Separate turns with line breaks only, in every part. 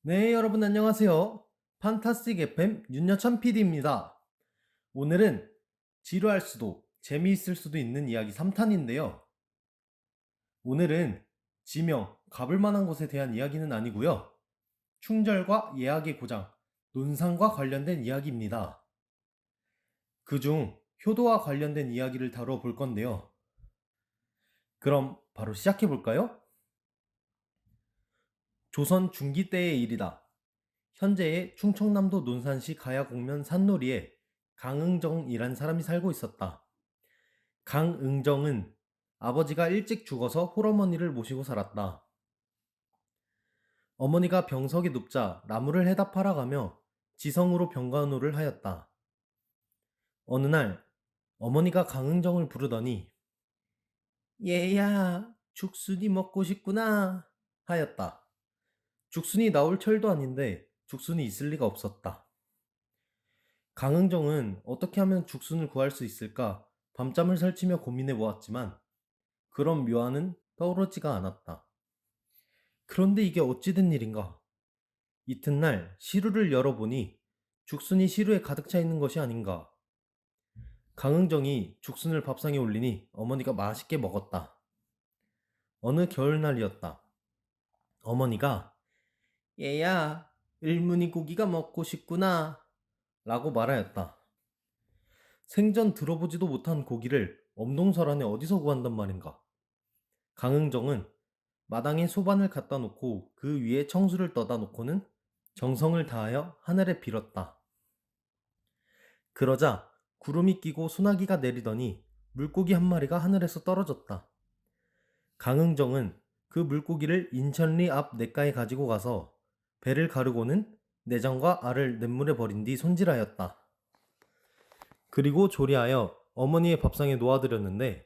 네, 여러분 안녕하세요. 판타스틱 FM 윤여찬 PD입니다. 오늘은 지루할 수도 재미있을 수도 있는 이야기 3탄인데요. 오늘은 지명, 가볼 만한 곳에 대한 이야기는 아니고요. 충절과 예약의 고장, 논산과 관련된 이야기입니다. 그중 효도와 관련된 이야기를 다뤄볼 건데요. 그럼 바로 시작해 볼까요? 조선 중기 때의 일이다. 현재의 충청남도 논산시 가야곡면 산놀이에 강응정이란 사람이 살고 있었다. 강응정은 아버지가 일찍 죽어서 홀어머니를 모시고 살았다. 어머니가 병석이 눕자 나무를 해다 팔아가며 지성으로 병간호를 하였다. 어느 날 어머니가 강응정을 부르더니 얘야, 죽순이 먹고 싶구나 하였다. 죽순이 나올 철도 아닌데 죽순이 있을 리가 없었다. 강흥정은 어떻게 하면 죽순을 구할 수 있을까 밤잠을 설치며 고민해 보았지만 그런 묘안은 떠오르지가 않았다. 그런데 이게 어찌 된 일인가? 이튿날 시루를 열어보니 죽순이 시루에 가득 차 있는 것이 아닌가. 강흥정이 죽순을 밥상에 올리니 어머니가 맛있게 먹었다. 어느 겨울날이었다. 어머니가 얘야, 일문이 고기가 먹고 싶구나 라고 말하였다. 생전 들어보지도 못한 고기를 엄동설안에 어디서 구한단 말인가. 강흥정은 마당에 소반을 갖다 놓고 그 위에 청수를 떠다 놓고는 정성을 다하여 하늘에 빌었다. 그러자 구름이 끼고 소나기가 내리더니 물고기 한 마리가 하늘에서 떨어졌다. 강흥정은 그 물고기를 인천리 앞 냇가에 가지고 가서 배를 가르고는 내장과 알을 냇물에 버린 뒤 손질하였다. 그리고 조리하여 어머니의 밥상에 놓아드렸는데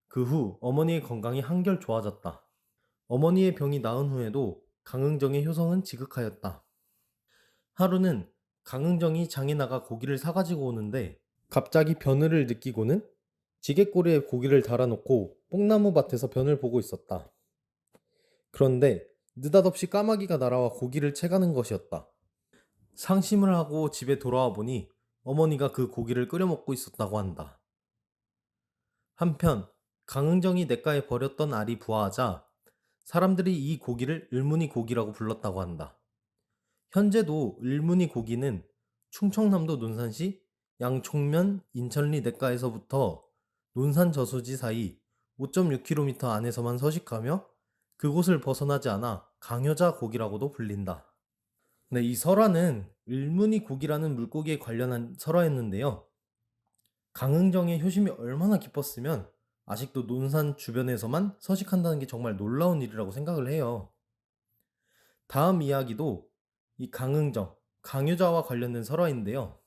그 후 어머니의 건강이 한결 좋아졌다. 어머니의 병이 나은 후에도 강흥정의 효성은 지극하였다. 하루는 강흥정이 장에 나가 고기를 사가지고 오는데 갑자기 변을 느끼고는 지게꼬리에 고기를 달아놓고 뽕나무 밭에서 변을 보고 있었다. 그런데 느닷없이 까마귀가 날아와 고기를 채가는 것이었다. 상심을 하고 집에 돌아와 보니 어머니가 그 고기를 끓여 먹고 있었다고 한다. 한편 강흥정이 냇가에 버렸던 알이 부화하자 사람들이 이 고기를 을무늬 고기라고 불렀다고 한다. 현재도 을무늬 고기는 충청남도 논산시 양총면 인천리 냇가에서부터 논산 저수지 사이 5.6km 안에서만 서식하며 그곳을 벗어나지 않아 강여자 고기라고도 불린다. 네, 이 설화는 을무늬 고기라는 물고기에 관련한 설화였는데요. 강흥정의 효심이 얼마나 깊었으면 아직도 논산 주변에서만 서식한다는 게 정말 놀라운 일이라고 생각을 해요. 다음 이야기도 이 강흥정, 강유자와 관련된 설화인데요.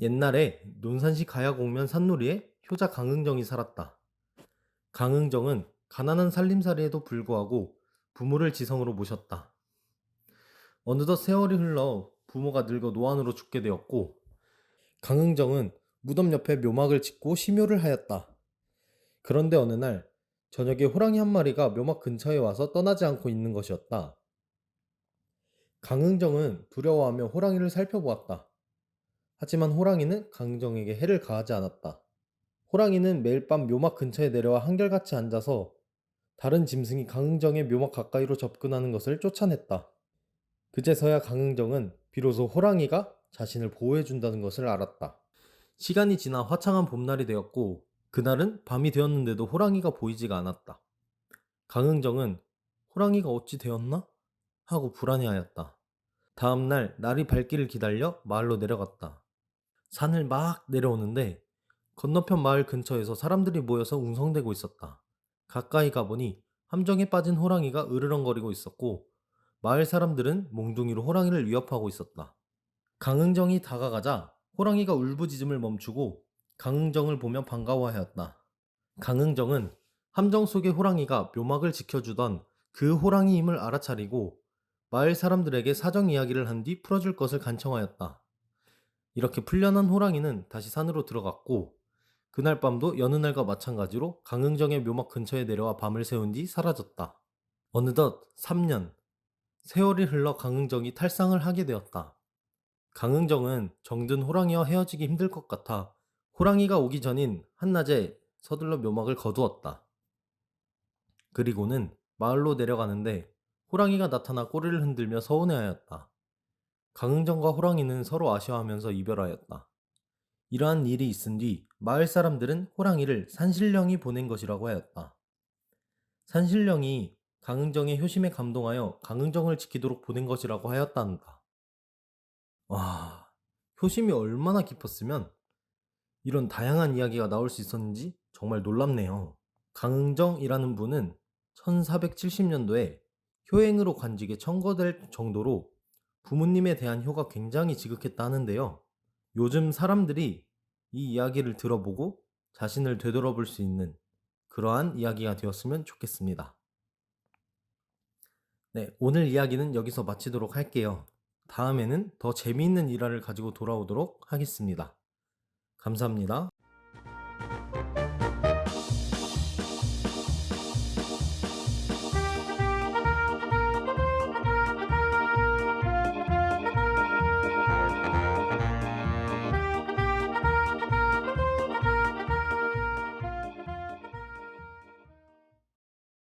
옛날에 논산시 가야곡면 산놀이에 효자 강흥정이 살았다. 강흥정은 가난한 살림살이에도 불구하고 부모를 지성으로 모셨다. 어느덧 세월이 흘러 부모가 늙어 노안으로 죽게 되었고 강흥정은 무덤 옆에 묘막을 짓고 심효를 하였다. 그런데 어느 날 저녁에 호랑이 한 마리가 묘막 근처에 와서 떠나지 않고 있는 것이었다. 강흥정은 두려워하며 호랑이를 살펴보았다. 하지만 호랑이는 강흥정에게 해를 가하지 않았다. 호랑이는 매일 밤 묘막 근처에 내려와 한결같이 앉아서 다른 짐승이 강흥정의 묘막 가까이로 접근하는 것을 쫓아냈다. 그제서야 강흥정은 비로소 호랑이가 자신을 보호해준다는 것을 알았다. 시간이 지나 화창한 봄날이 되었고 그날은 밤이 되었는데도 호랑이가 보이지가 않았다. 강흥정은 호랑이가 어찌 되었나? 하고 불안해하였다. 다음날 날이 밝기를 기다려 마을로 내려갔다. 산을 막 내려오는데 건너편 마을 근처에서 사람들이 모여서 웅성대고 있었다. 가까이 가보니 함정에 빠진 호랑이가 으르렁거리고 있었고 마을 사람들은 몽둥이로 호랑이를 위협하고 있었다. 강흥정이 다가가자 호랑이가 울부짖음을 멈추고 강흥정을 보며 반가워하였다. 강흥정은 함정 속의 호랑이가 묘막을 지켜주던 그 호랑이임을 알아차리고 마을 사람들에게 사정 이야기를 한 뒤 풀어줄 것을 간청하였다. 이렇게 풀려난 호랑이는 다시 산으로 들어갔고 그날 밤도 여느 날과 마찬가지로 강흥정의 묘막 근처에 내려와 밤을 새운 뒤 사라졌다. 어느덧 3년, 세월이 흘러 강흥정이 탈상을 하게 되었다. 강흥정은 정든 호랑이와 헤어지기 힘들 것 같아 호랑이가 오기 전인 한낮에 서둘러 묘막을 거두었다. 그리고는 마을로 내려가는데 호랑이가 나타나 꼬리를 흔들며 서운해하였다. 강흥정과 호랑이는 서로 아쉬워하면서 이별하였다. 이러한 일이 있은 뒤 마을 사람들은 호랑이를 산신령이 보낸 것이라고 하였다. 산신령이 강흥정의 효심에 감동하여 강흥정을 지키도록 보낸 것이라고 하였단다. 와, 효심이 얼마나 깊었으면 이런 다양한 이야기가 나올 수 있었는지 정말 놀랍네요. 강흥정이라는 분은 1470년도에 효행으로 관직에 청거될 정도로 부모님에 대한 효가 굉장히 지극했다 하는데요. 요즘 사람들이 이 이야기를 들어보고 자신을 되돌아볼 수 있는 그러한 이야기가 되었으면 좋겠습니다. 네, 오늘 이야기는 여기서 마치도록 할게요. 다음에는 더 재미있는 일화를 가지고 돌아오도록 하겠습니다. 감사합니다.